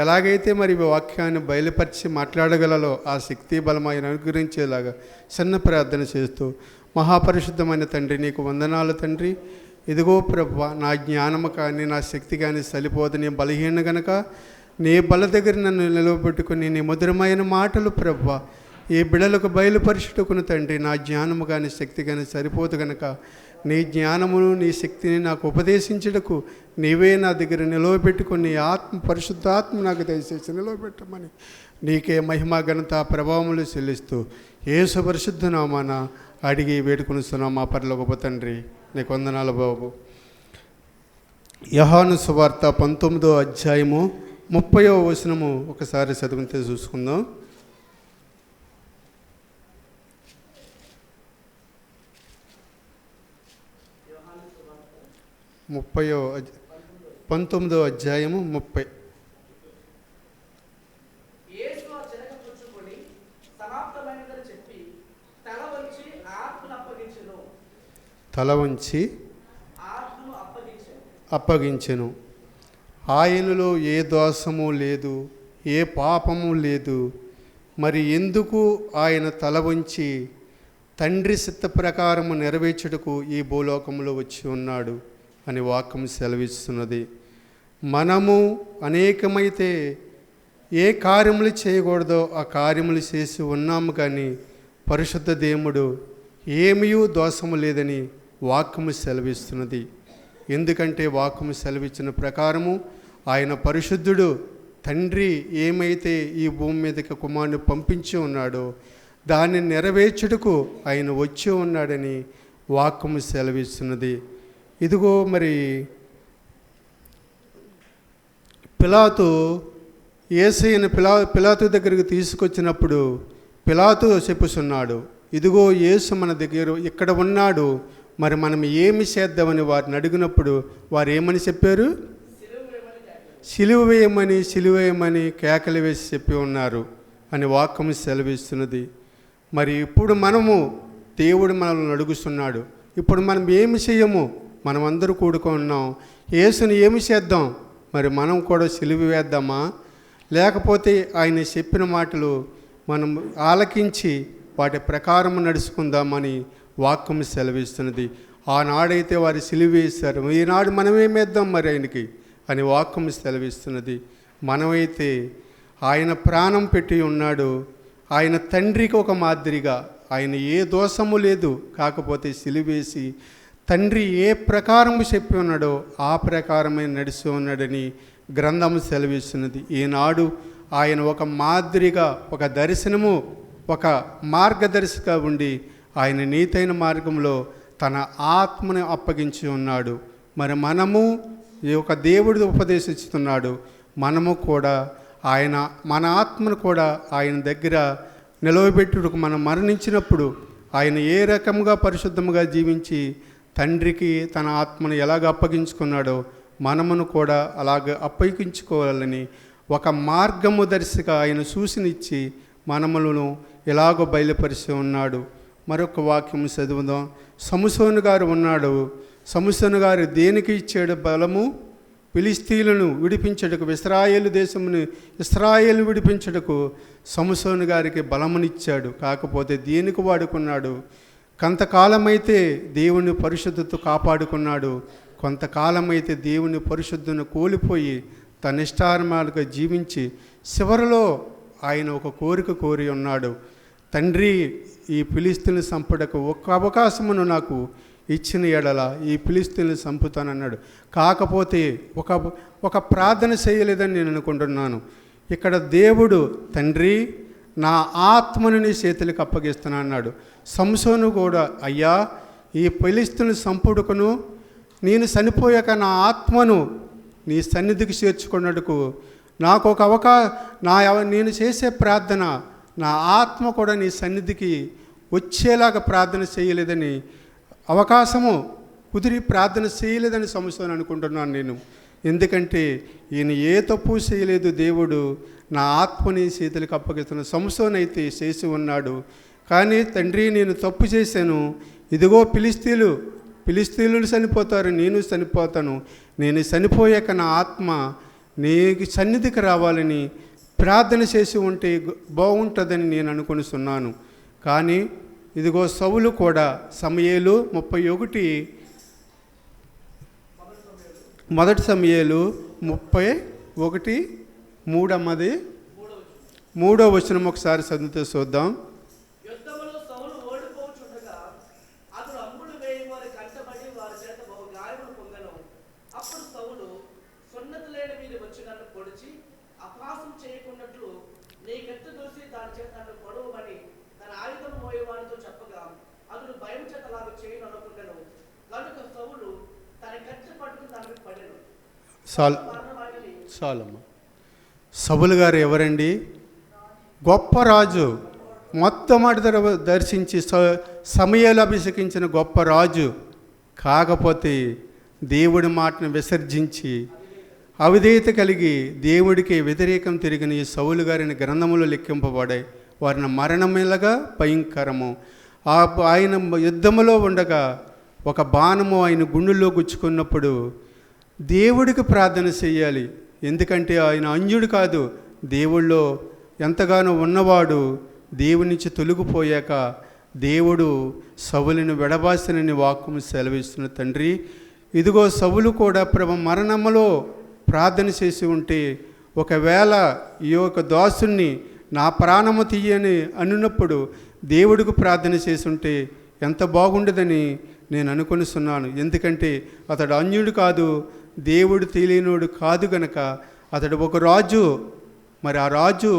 ఎలాగైతే మరి వాక్యాన్ని బయలుపరిచి మాట్లాడగలలో ఆ శక్తి బలం ఆయన అనుగ్రహించేలాగా చిన్న ప్రార్థన చేస్తూ, మహాపరిశుద్ధమైన తండ్రి, నీకు వందనాలు తండ్రి. ఇదిగో ప్రభువా, నా జ్ఞానము కానీ నా శక్తి కానీ సరిపోదు, నీ బలహీన గనక నీ బల దగ్గర నన్ను నిలవబెట్టుకుని నీ మధురమైన మాటలు ప్రభువా ఈ బిడలకు బయలుపరుచుటకును తండ్రి, నా జ్ఞానము కానీ శక్తి కానీ సరిపోదు గనక నీ జ్ఞానమును నీ శక్తిని నాకు ఉపదేశించుటకు నీవే నా దగ్గర నిలవబెట్టుకుని పరిశుద్ధాత్మ నాకు దయచేసి నిలవబెట్టమని నీకే మహిమ ఘనత ప్రభావములు చెల్లిస్తూ యేసు పరిశుద్ధ నామాన అడిగి వేడుకొనిస్తున్నాం మా పరలోకపు తండ్రి. నీకు వందనాలు బాబు. యోహాను సువార్త 19వ అధ్యాయము 30వ వచనము ఒకసారి చదువుకుంటే చూసుకుందాం. 19వ అధ్యాయము 30. తల వంచి అప్పగించెను. ఆయనలో ఏ దోషము లేదు, ఏ పాపము లేదు. మరి ఎందుకు ఆయన తల వంచి తండ్రి చిత్త ప్రకారము నెరవేర్చుటకు ఈ భూలోకంలో వచ్చి ఉన్నాడు అని వాక్యం సెలవిస్తున్నది. మనము అనేకమైతే ఏ కార్యములు చేయకూడదో ఆ కార్యములు చేసి ఉన్నాము, కానీ పరిశుద్ధ దేవుడు ఏమీ దోషము లేదని వాక్యము సెలవిస్తున్నది. ఎందుకంటే వాక్యము సెలవిచ్చిన ప్రకారము ఆయన పరిశుద్ధుడు. తండ్రి ఏమైతే ఈ భూమి మీదకి కుమారుని పంపించి ఉన్నాడో దాన్ని నెరవేర్చుటకు ఆయన వచ్చి ఉన్నాడని వాక్యము సెలవిస్తున్నది. ఇదిగో మరి పిలాతు యేసయ్యను పిలాతు దగ్గరికి తీసుకొచ్చినప్పుడు పిలాతు చెప్పుచున్నాడు, ఇదిగో యేసు మన దగ్గర ఇక్కడ ఉన్నాడు, మరి మనం ఏమి చేద్దామని వారిని అడిగినప్పుడు వారు ఏమని చెప్పారు? సిలువ వేయమని కేకలు వేసి చెప్పి ఉన్నారు అని వాక్యం సెలవిస్తున్నది. మరి ఇప్పుడు మనము దేవుడు మనల్ని అడుగుతున్నాడు, ఇప్పుడు మనం ఏమి చేయము? మనం అందరూ కూడుకున్నాం, యేసుని ఏమి చేద్దాం? మరి మనం కూడా సిలువ వేద్దామా, లేకపోతే ఆయన చెప్పిన మాటలు మనం ఆలకించి వాటి ప్రకారం నడుచుకుందామని వాక్యం సెలవిస్తున్నది. ఆనాడైతే వారు సిలువ వేశారు, ఈనాడు మనమేమేద్దాం మరి ఆయనకి అని వాక్యం సెలవిస్తున్నది. మనమైతే ఆయన ప్రాణం పెట్టి ఉన్నాడు. ఆయన తండ్రికి ఒక మాదిరిగా, ఆయన ఏ దోషము లేదు, కాకపోతే సిలువేసి తండ్రి ఏ ప్రకారము చెప్పి ఉన్నాడో ఆ ప్రకారమే నడిచి ఉన్నాడని గ్రంథం సెలవిస్తున్నది. ఈనాడు ఆయన ఒక మాదిరిగా, ఒక దర్శనము, ఒక మార్గదర్శిగా ఉండి ఆయన నీతైన మార్గంలో తన ఆత్మను అప్పగించి ఉన్నాడు. మరి మనము ఈ యొక్క దేవుడు ఉపదేశిస్తున్నాడు, మనము కూడా మన ఆత్మను కూడా ఆయన దగ్గర నిలవబెట్టుటకు మనం మరణించినప్పుడు ఆయన ఏ రకంగా పరిశుద్ధముగా జీవించి తండ్రికి తన ఆత్మను ఎలాగ అప్పగించుకున్నాడో మనమును కూడా అలాగ అప్పగించుకోవాలని ఒక మార్గము దర్శిగా ఆయన సూచనిచ్చి మనములను ఎలాగో బయలుపరిచి ఉన్నాడు. మరొక వాక్యం చదువుదాం. సంసోను గారు ఉన్నాడు. సంసోను గారు దేనికి ఇచ్చాడు బలము? ఫిలిస్తీయులను విడిపించటకు, ఇశ్రాయేలు విడిపించటకు సంసోను గారికి బలమునిచ్చాడు. కాకపోతే దేనికి వాడుకున్నాడు? కొంతకాలమైతే దేవుని పరిశుద్ధత కాపాడుకున్నాడు, కొంతకాలమైతే దేవుని పరిశుద్ధను కోల్పోయి తన ఇష్టార్మాలుగా జీవించి చివరిలో ఆయన ఒక కోరిక కోరి ఉన్నాడు. తండ్రి, ఈ ఫిలిస్తీయులను చంపుటకు ఒక్క అవకాశమును నాకు ఇచ్చిన ఎడల ఈ ఫిలిస్తీయులను చంపుతానన్నాడు. కాకపోతే ఒక ప్రార్థన చేయలేదని నేను అనుకుంటున్నాను. ఇక్కడ దేవుడు తండ్రి నా ఆత్మను నీ చేతులకు అప్పగిస్తున్నా అన్నాడు. సంసోను కూడా, అయ్యా ఈ ఫిలిస్తీయులను చంపుటకును నేను చనిపోయాక నా ఆత్మను నీ సన్నిధికి చేర్చుకున్నట్టుకు నాకు ఒక నేను చేసే ప్రార్థన, నా ఆత్మ కూడా నీ సన్నిధికి వచ్చేలాగా ప్రార్థన చేయలేదని, అవకాశము కుదిరి ప్రార్థన చేయలేదని సంసోను అనుకుంటున్నాను నేను. ఎందుకంటే ఈయన ఏ తప్పు చేయలేదు, దేవుడు నా ఆత్మని చేతులకు అప్పగిస్తున్న. సంసోను అయితే చేసి ఉన్నాడు, కానీ తండ్రి నేను తప్పు చేశాను, ఇదిగో ఫిలిస్తీయులు చనిపోతారు, నేను చనిపోతాను, నేను చనిపోయాక నా ఆత్మ నీ సన్నిధికి రావాలని ప్రార్థన చేసి ఉంటే బాగుంటుందని నేను అనుకొనిస్తున్నాను. కానీ ఇదిగో సౌలు కూడా సమూయేలు 31 మొదటి సమూయేలు 31:3 3వ వచనం ఒకసారి చదివితే చూద్దాం. సౌలు గారు ఎవరండి? గొప్ప రాజు, మొట్టమొదట దర్శించి సమూయేలు అభిషేకించిన గొప్ప రాజు. కాకపోతే దేవుడి మాటను విసర్జించి అవిధేయత కలిగి దేవుడికి వ్యతిరేకం తిరిగిన ఈ సౌలు గారిని గ్రంథములో లెక్కింపబడాయి. వారిని మరణమేలగా భయంకరము. ఆయన యుద్ధములో ఉండగా ఒక బాణము ఆయన గుండెల్లో గుచ్చుకున్నప్పుడు దేవుడికి ప్రార్థన చేయాలి. ఎందుకంటే ఆయన అన్యుడు కాదు, దేవుళ్ళో ఎంతగానో ఉన్నవాడు. దేవుని నుంచి తొలగిపోయాక దేవుడు సౌలుని విడబాసినని వాక్యము సెలవిస్తున్న తండ్రి. ఇదిగో సౌలు కూడా మరణములో ప్రార్థన చేసి ఉంటే, ఒకవేళ ఈ యొక్క దాసుని నా ప్రాణము తీయని అన్నప్పుడు దేవుడికి ప్రార్థన చేసి ఉంటే ఎంత బాగుండదని నేను అనుకొనిస్తున్నాను. ఎందుకంటే అతడు అన్యుడు కాదు, దేవుడు తెలియనోడు కాదు గనక అతడు ఒక రాజు. మరి ఆ రాజు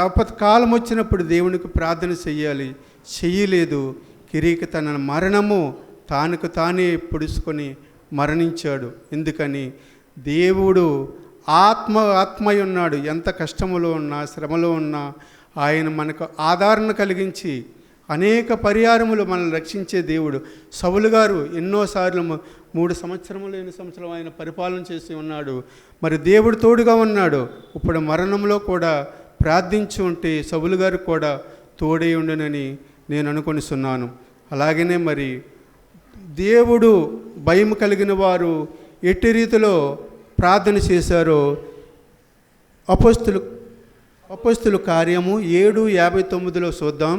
ఆపత్కాలం వచ్చినప్పుడు దేవునికి ప్రార్థన చెయ్యాలి, చెయ్యలేదు. కిరీకి తన మరణము తానుకు తానే పొడుచుకొని మరణించాడు. ఎందుకని? దేవుడు ఆత్మయ్య ఉన్నాడు. ఎంత కష్టములో ఉన్నా శ్రమలో ఉన్నా ఆయన మనకు ఆదరణ కలిగించి అనేక పరిహారములు మనల్ని రక్షించే దేవుడు. సౌలు గారు ఎన్నోసార్లు 3 సంవత్సరములు 8 సంవత్సరం ఆయన పరిపాలన చేసి ఉన్నాడు. మరి దేవుడు తోడుగా ఉన్నాడు. ఇప్పుడు మరణంలో కూడా ప్రార్థించి ఉంటే సౌలు గారు కూడా తోడై ఉండునని నేను అనుకొనిస్తున్నాను. అలాగనే మరి దేవుడు భయం కలిగిన వారు ఎట్టి రీతిలో ప్రార్థన చేశారో అపోస్తుల కార్యము 7:59 చూద్దాం.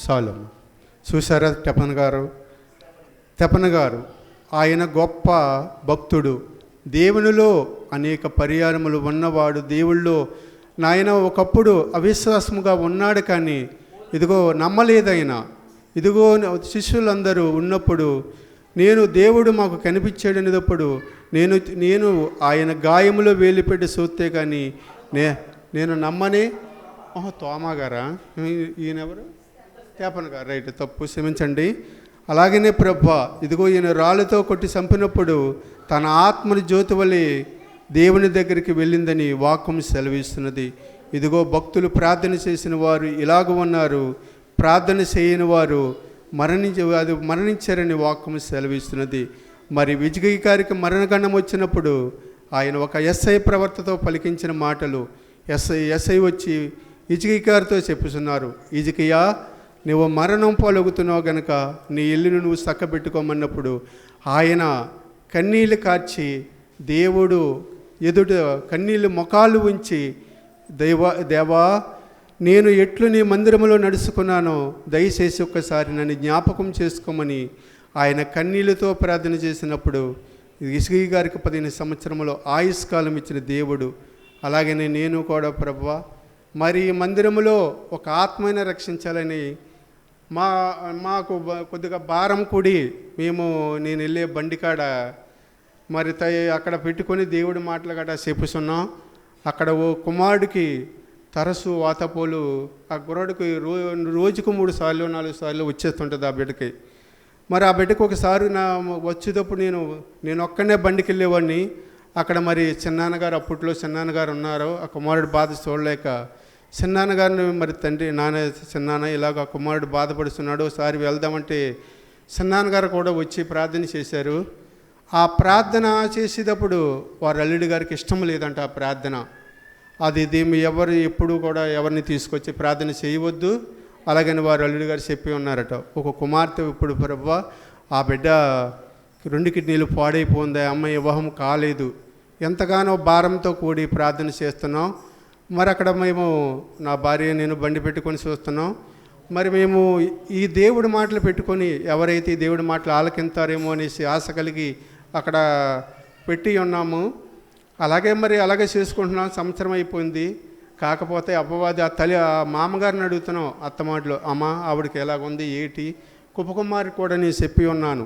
సాలం చూసారా? తెపన గారు ఆయన గొప్ప భక్తుడు, దేవునిలో అనేక పరిహారములు ఉన్నవాడు. దేవుళ్ళో నాయన ఒకప్పుడు అవిశ్వాసముగా ఉన్నాడు, కానీ ఇదిగో నమ్మలేదైనా. ఇదిగో శిష్యులందరూ ఉన్నప్పుడు దేవుడు మాకు కనిపించాడనేటప్పుడు నేను ఆయన గాయములో వేలిపెట్టి చూస్తే కానీ నేను నమ్మనే. తోమా గారా? ఈయనెవరు? తేపన గారు, రైట్, తప్పు, క్షమించండి. అలాగనే ప్రభా ఇదిగో ఈయన రాళ్ళతో కొట్టి చంపినప్పుడు తన ఆత్మని జ్యోతి వలె దేవుని దగ్గరికి వెళ్ళిందని వాక్యం సెలవిస్తున్నది. ఇదిగో భక్తులు ప్రార్థన చేసిన వారు ఇలాగ ఉన్నారు, ప్రార్థన చేయని వారు మరణించారని వాక్యం సెలవిస్తున్నది. మరి విజయ్ గారికి మరణగండం వచ్చినప్పుడు ఆయన ఒక ఎస్ఐ ప్రవర్తతో పలికించిన మాటలు ఎస్ఐ వచ్చి ఇజికియా గారితో చెప్పుతున్నారు. ఇజికియా, నువ్వు మరణం పాలవుతున్నావు గనక నీ ఇల్లును నువ్వు చక్కబెట్టుకోమన్నప్పుడు ఆయన కన్నీళ్ళు కార్చి దేవుడు ఎదుట కన్నీళ్ళు ముఖాలు ఉంచి దేవా నేను ఎట్లు నీ మందిరంలో నడుచుకున్నానో దయచేసి ఒక్కసారి నన్ను జ్ఞాపకం చేసుకోమని ఆయన కన్నీళ్ళతో ప్రార్థన చేసినప్పుడు ఇజికియా గారికి 15 సంవత్సరములో ఆయుష్కాలం ఇచ్చిన దేవుడు. అలాగనే నేను కూడా ప్రభువా మరి మందిరములో ఒక ఆత్మని రక్షించాలని మాకు కొద్దిగా భారం కూడి నేను వెళ్ళే బండికాడ మరి అక్కడ పెట్టుకొని దేవుడి మాటలు గట్రా చెప్పుతున్నాం. అక్కడ ఓ కుమారుడికి తరచు వాతపోలు ఆ కుర్రాడికి రోజుకు 3 సార్లు 4 సార్లు వచ్చేస్తుంటుంది ఆ బిడ్డకి. మరి ఆ బిడ్డకి ఒకసారి వచ్చేటప్పుడు నేను ఒక్కనే బండికి వెళ్ళేవాడిని. అక్కడ మరి చిన్నాన్నగారు, అప్పట్లో చిన్నాన్నగారు ఉన్నారు. ఆ కుమారుడు బాధ చూడలేక చిన్నాన్నగారిని మరి తండ్రి చిన్నాన్న ఇలాగ కుమారుడు బాధపడుతున్నాడు, ఒకసారి వెళ్దామంటే చిన్నాన్నగారు కూడా వచ్చి ప్రార్థన చేశారు. ఆ ప్రార్థన చేసేటప్పుడు వారి అల్లుడి గారికి ఇష్టం లేదంట ఆ ప్రార్థన. అది దీన్ని ఎవరు ఎప్పుడు కూడా ఎవరిని తీసుకొచ్చి ప్రార్థన చేయవద్దు, అలాగని వారు అల్లుడి గారు చెప్పి ఉన్నారట. ఒక కుమార్తె ఇప్పుడు ప్రభువా ఆ బిడ్డ 2 కిడ్నీలు పాడైపోయింది, అమ్మాయి వివాహం కాలేదు, ఎంతగానో భారంతో కూడి ప్రార్థన చేస్తున్నాం. మరి అక్కడ మేము నా భార్య నేను బండి పెట్టుకొని చూస్తున్నాం. మరి మేము ఈ దేవుడి మాటలు పెట్టుకొని ఎవరైతే ఈ దేవుడి మాటలు ఆలకింతారేమో అనేసి ఆశ కలిగి అక్కడ పెట్టి ఉన్నాము. అలాగే చేసుకుంటున్నాం. సంవత్సరం అయిపోయింది. కాకపోతే అపవాది ఆ మామగారిని అడుగుతున్నాం అత్తమాటలు, అమ్మ ఆవిడకి ఎలాగుంది ఏంటి, కుపకుమారి కూడా నేను చెప్పి ఉన్నాను.